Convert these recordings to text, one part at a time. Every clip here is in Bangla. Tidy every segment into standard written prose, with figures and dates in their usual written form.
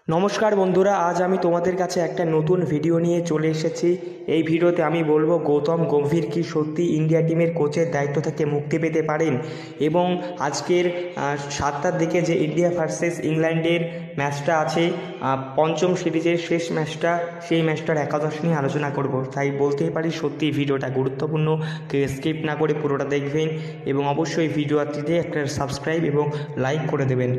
নমস্কার বন্ধুরা, আজ আমি তোমাদের কাছে একটা নতুন ভিডিও নিয়ে চলে এসেছি। এই ভিডিওতে আমি বলবো গৌতম গম্ভীর কি সত্যি ইন্ডিয়া টিমের কোচের দায়িত্ব থেকে মুক্তি পেতে পারেন, এবং আজকের 7টার দিকে যে ইন্ডিয়া ভার্সেস ইংল্যান্ডের ম্যাচটা আছে, পঞ্চম সিরিজের শেষ ম্যাচটা, সেই ম্যাচটার একাদশ নিয়ে আলোচনা করব। তাই বলতেই পারি সত্যি ভিডিওটা গুরুত্বপূর্ণ, কেউ স্কিপ না করে পুরোটা দেখবেন এবং অবশ্যই ভিডিওটিতে একটা সাবস্ক্রাইব এবং লাইক করে দেবেন।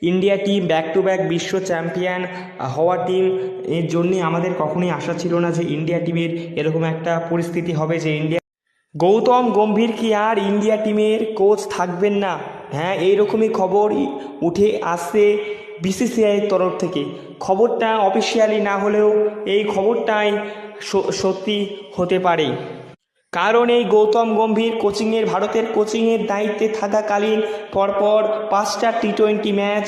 India team back to back বিশ্ব চ্যাম্পিয়ন হওয়া টিম, এর জন্যে আমাদের কখনোই আশা ছিল না যে ইন্ডিয়া টিমের এরকম একটা পরিস্থিতি হবে যে গৌতম গম্ভীর কি আর ইন্ডিয়া টিমের কোচ থাকবেন না। হ্যাঁ, এইরকমই খবর উঠে আসছে বিসিসিআইয়ের তরফ থেকে। খবরটা অফিসিয়ালি না হলেও এই খবরটাই সত্যি হতে পারে, কারণ এই গৌতম গম্ভীর ভারতের কোচিংয়ের দায়িত্বে থাকাকালীন পরপর 5টা টি20 ম্যাচ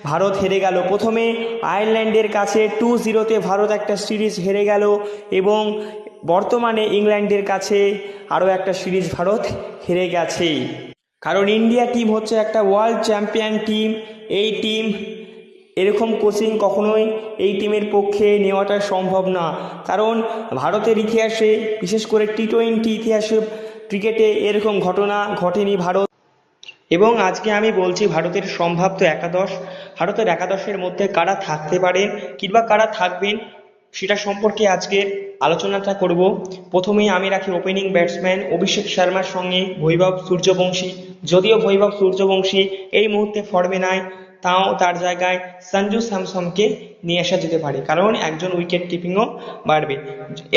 ভারত হেরে গেল। প্রথমে আয়ারল্যান্ডের কাছে 2-0 ভারত একটা সিরিজ হেরে গেল, এবং বর্তমানে ইংল্যান্ডের কাছে আরও একটা সিরিজ ভারত হেরে গেছে। কারণ ইন্ডিয়া টিম হচ্ছে একটা ওয়ার্ল্ড চ্যাম্পিয়ন টিম। এই টিম এরকম কোচিং কখনোই এই টিমের পক্ষে নেওয়াটা সম্ভব না, কারণ ভারতের ইতিহাসে, বিশেষ করে টি20 ইতিহাসে, ক্রিকেটে এরকম ঘটনা ঘটেনি ভারত। এবং আজকে আমি বলছি ভারতের সম্ভাব্য একাদশ। ভারতের একাদশের মধ্যে কারা থাকতে পারেন কিংবা কারা থাকবেন সেটা সম্পর্কে আজকের আলোচনাটা করব। প্রথমেই আমি রাখি ওপেনিং ব্যাটসম্যান অভিষেক শর্মার সঙ্গে ভৈভব সূর্যবংশী। যদিও ভৈভব সূর্যবংশী এই মুহূর্তে ফর্মে নাই, তাও তার জায়গায় সঞ্জু স্যামসনকে নিয়ে আসা যেতে পারে, কারণ একজন উইকেট কিপিংও বাড়বে।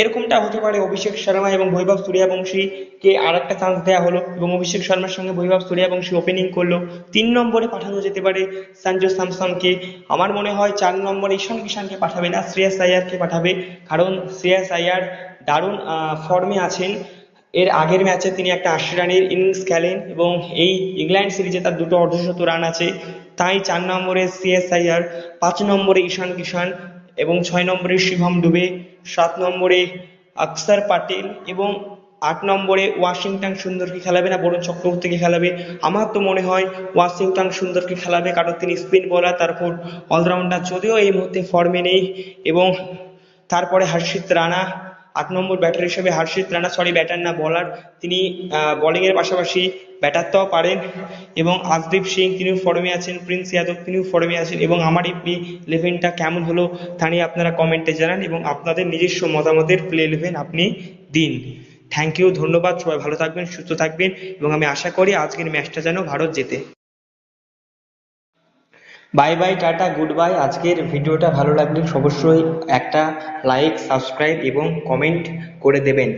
এরকমটা হতে পারে অভিষেক শর্মা এবং ভৈভব সূর্যবংশীকে আর একটা চান্স দেওয়া হলো, এবং অভিষেক শর্মার সঙ্গে ভৈভব সূর্যবংশী ওপেনিং করলো। 3 নম্বরে পাঠানো যেতে পারে সঞ্জু স্যামসনকে। আমার মনে হয় 4 নম্বরে ঈশান কিষানকে পাঠাবে না, শ্রেয়াস আইয়ারকে পাঠাবে, কারণ শ্রেয়াস আইয়ার দারুণ ফর্মে আছেন। এর আগের ম্যাচে তিনি একটা 80 রানের ইনিংস খেলেন, এবং এই ইংল্যান্ড সিরিজে তার 2টো অর্ধশত রান আছে। তাই 4 নম্বরে শ্রেয়াস আইয়ার, 5 নম্বরে ঈশান কিষান, এবং 6 নম্বরে শিভম দুবে, 7 নম্বরে অক্ষর প্যাটেল, এবং 8 নম্বরে ওয়াশিংটন সুন্দরকে খেলাবে না, বরুণ চক্রবর্তীকে খেলাবে। আমার তো মনে হয় ওয়াশিংটন সুন্দরকে খেলাবে, কারণ তিনি স্পিন বোলার, তারপর অলরাউন্ডার, যদিও এই মুহূর্তে ফর্মে নেই। এবং তারপরে হর্ষিত রানা 8 নম্বর ব্যাটার হিসেবে, ব্যাটার না, বলার। তিনি বোলিংয়ের পাশাপাশি ব্যাটারটাও পারেন। এবং আশদীপ সিং তিনিও ফর্মে আছেন, প্রিন্স যাদব তিনিও ফর্মে আছেন। এবং আমার এই প্লে ইলেভেনটা কেমন হলো তা নিয়ে আপনারা কমেন্টে জানান, এবং আপনাদের নিজস্ব মতামতের প্লে ইলেভেন আপনি দিন। থ্যাংক ইউ, ধন্যবাদ। সবাই ভালো থাকবেন, সুস্থ থাকবেন, এবং আমি আশা করি আজকের ম্যাচটা যেন ভারত জেতে। Bye bye, tata, good bye. আজকের ভিডিওটা ভালো লাগলে অবশ্যই একটা লাইক, সাবস্ক্রাইব এবং কমেন্ট করে দেবেন।